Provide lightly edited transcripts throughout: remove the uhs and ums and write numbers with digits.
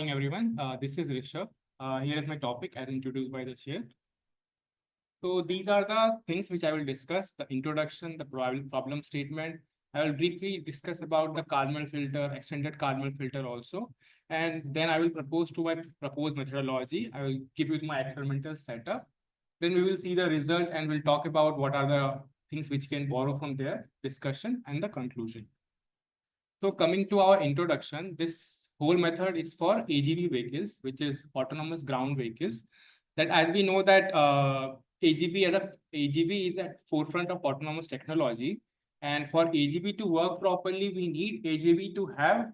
Morning, everyone. This is Rishav. Here is my topic as introduced by the chair. So these are the things which I will discuss: the introduction, the problem statement. I will briefly discuss about the Kalman filter, extended Kalman filter also, and then I will propose to my proposed methodology. I will give you my experimental setup. Then we will see the results and we'll talk about what are the things which can borrow from their discussion and the conclusion. So coming to our introduction, this whole method is for AGV vehicles, which is autonomous ground vehicles. That as we know that AGV is at forefront of autonomous technology, and for AGV to work properly, we need AGV to have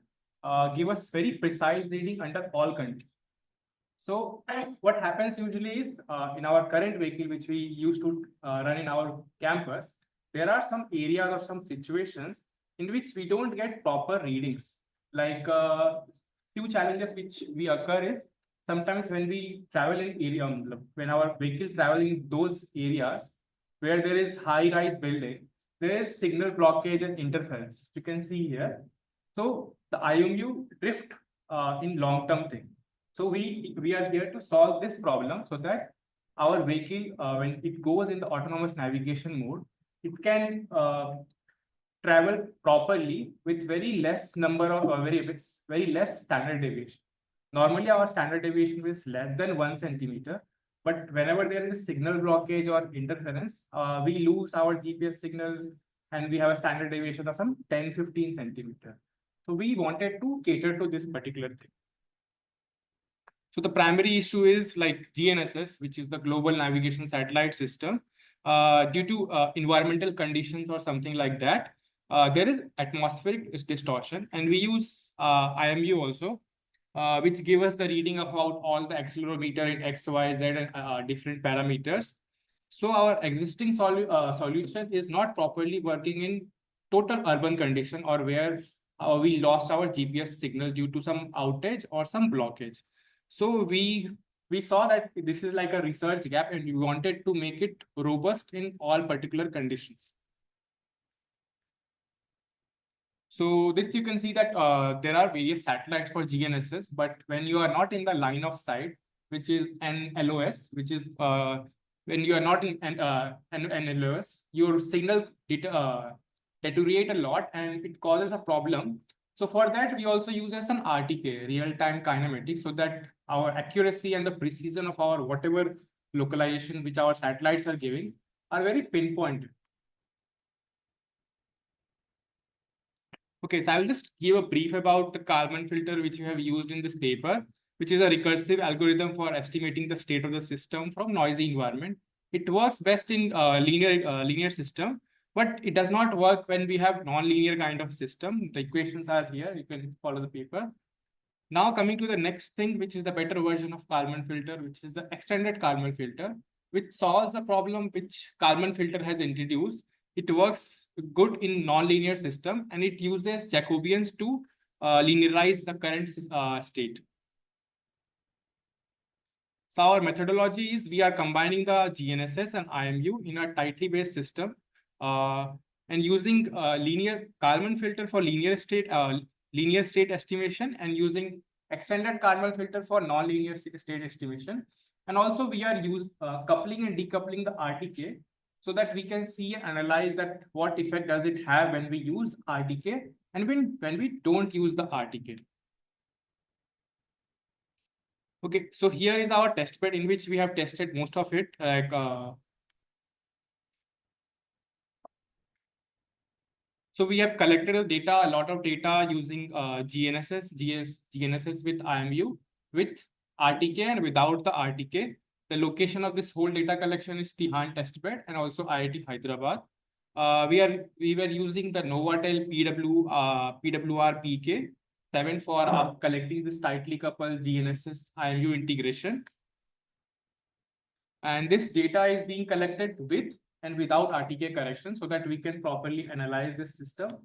give us very precise reading under all conditions. So what happens usually is in our current vehicle, which we used to run in our campus, there are some areas or some situations in which we don't get proper readings. Like few challenges which we occur is sometimes when we travel in area, when our vehicle travel in those areas where there is high-rise building, there is signal blockage and interference. You can see here. So the IMU drift in long-term thing. So we are here to solve this problem so that our vehicle, when it goes in the autonomous navigation mode, it can travel properly with very less number of very less standard deviation. Normally, our standard deviation is less than 1 centimeter, but whenever there is a signal blockage or interference, we lose our GPS signal and we have a standard deviation of some 10-15 centimeter. So we wanted to cater to this particular thing. So the primary issue is like GNSS, which is the Global Navigation Satellite System. Due to environmental conditions or something like that, there is atmospheric distortion, and we use IMU also, which give us the reading about all the accelerometer in X, Y, Z and different parameters. So our existing solution is not properly working in total urban condition or where we lost our GPS signal due to some outage or some blockage. So we saw that this is like a research gap and we wanted to make it robust in all particular conditions. So this you can see that there are various satellites for GNSS, but when you are not in the line of sight, which is an LOS, which is when you are not in an LOS, your signal deteriorate a lot and it causes a problem. So for that, we also use as an RTK, real-time kinematics, so that our accuracy and the precision of our whatever localization which our satellites are giving are very pinpointed. Okay, so I will just give a brief about the Kalman filter which we have used in this paper, which is a recursive algorithm for estimating the state of the system from noisy environment. It works best in linear system, but it does not work when we have non-linear kind of system. The equations are here. You can follow the paper. Now coming to the next thing, which is the better version of Kalman filter, which is the extended Kalman filter, which solves the problem which Kalman filter has introduced. It works good in non-linear system and it uses Jacobians to linearize the current state. So our methodology is we are combining the GNSS and IMU in a tightly based system and using linear Kalman filter for linear state estimation and using extended Kalman filter for non-linear state estimation. And also we are coupling and decoupling the RTK so that we can see and analyze that what effect does it have when we use RTK and when we don't use the RTK. Okay, so here is our test bed in which we have tested most of it. Like so we have collected the data, a lot of data using GNSS with IMU, with RTK and without the RTK. The location of this whole data collection is Tihan testbed and also IIT Hyderabad. We were using the Novatel PWR PK7 for collecting this tightly coupled GNSS IMU integration. And this data is being collected with and without RTK correction so that we can properly analyze this system.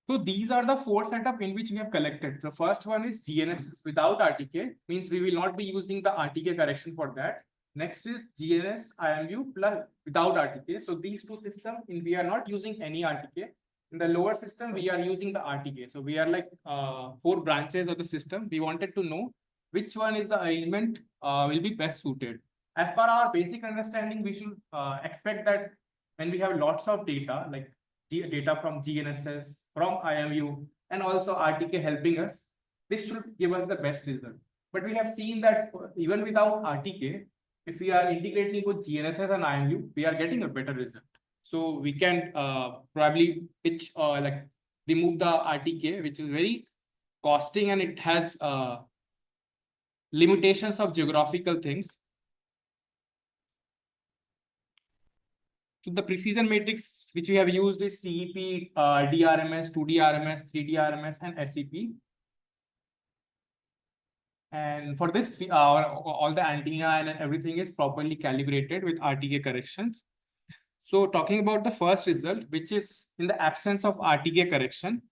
So these are the 4 setup in which we have collected. The first one is GNSS without RTK, means we will not be using the RTK correction for that. Next is GNS IMU plus without RTK. So these two systems, we are not using any RTK. In the lower system, we are using the RTK. So we are like 4 branches of the system. We wanted to know which one is the arrangement will be best suited. As per our basic understanding, we should expect that when we have lots of data, like data from GNSS, from IMU, and also RTK helping us, this should give us the best result. But we have seen that even without RTK, if we are integrating with GNSS and IMU, we are getting a better result. So we can probably pitch like remove the RTK, which is very costing and it has limitations of geographical things. So the precision matrix which we have used is CEP, DRMS, 2D RMS, 3D RMS, and SEP. And for this, all the antenna and everything is properly calibrated with RTK corrections. So talking about the first result, which is in the absence of RTK correction.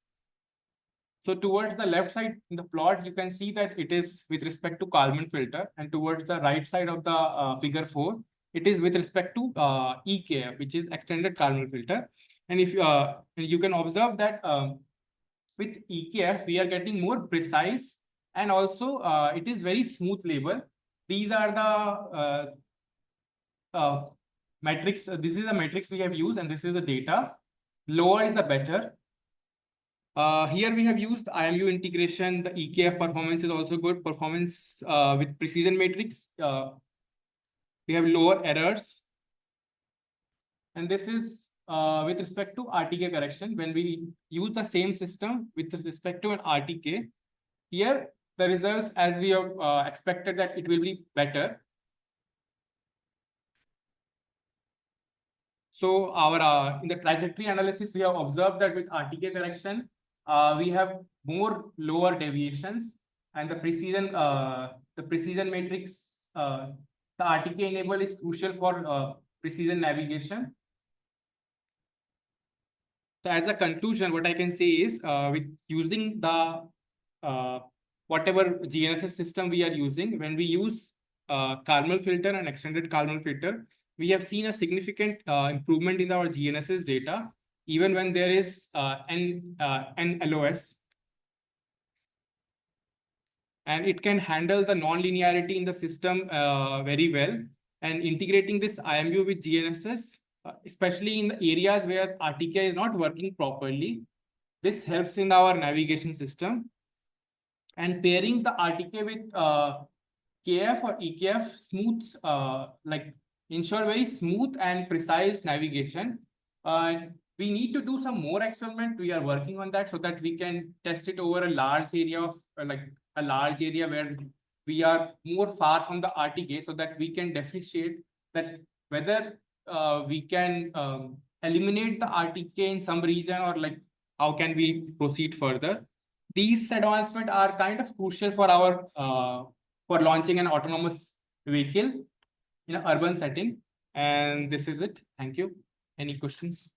So towards the left side in the plot, you can see that it is with respect to Kalman filter, and towards the right side of the figure 4, it is with respect to EKF, which is extended Kalman filter. And if you can observe that with EKF, we are getting more precise, and also it is very smooth label. These are the metrics. This is the metrics we have used, and this is the data. Lower is the better. Here we have used IMU integration. The EKF performance is also good. Performance with precision matrix. We have lower errors. And this is with respect to RTK correction. When we use the same system with respect to an RTK, here the results, as we have expected, that it will be better. So our in the trajectory analysis, we have observed that with RTK correction, we have more lower deviations, and the precision matrix, the RTK enable is crucial for precision navigation. So as a conclusion, what I can say is with using the whatever GNSS system we are using, when we use Kalman filter and extended Kalman filter, we have seen a significant improvement in our GNSS data, even when there is an LOS. And it can handle the non-linearity in the system very well. And integrating this IMU with GNSS, especially in the areas where RTK is not working properly, this helps in our navigation system. And pairing the RTK with KF or EKF smooths, like ensure very smooth and precise navigation. We need to do some more experiment. We are working on that so that we can test it over a large area of like a large area where we are more far from the RTK, so that we can differentiate that whether we can eliminate the RTK in some region, or like how can we proceed further. These advancements are kind of crucial for our for launching an autonomous vehicle in an urban setting. And this is it. Thank you. Any questions?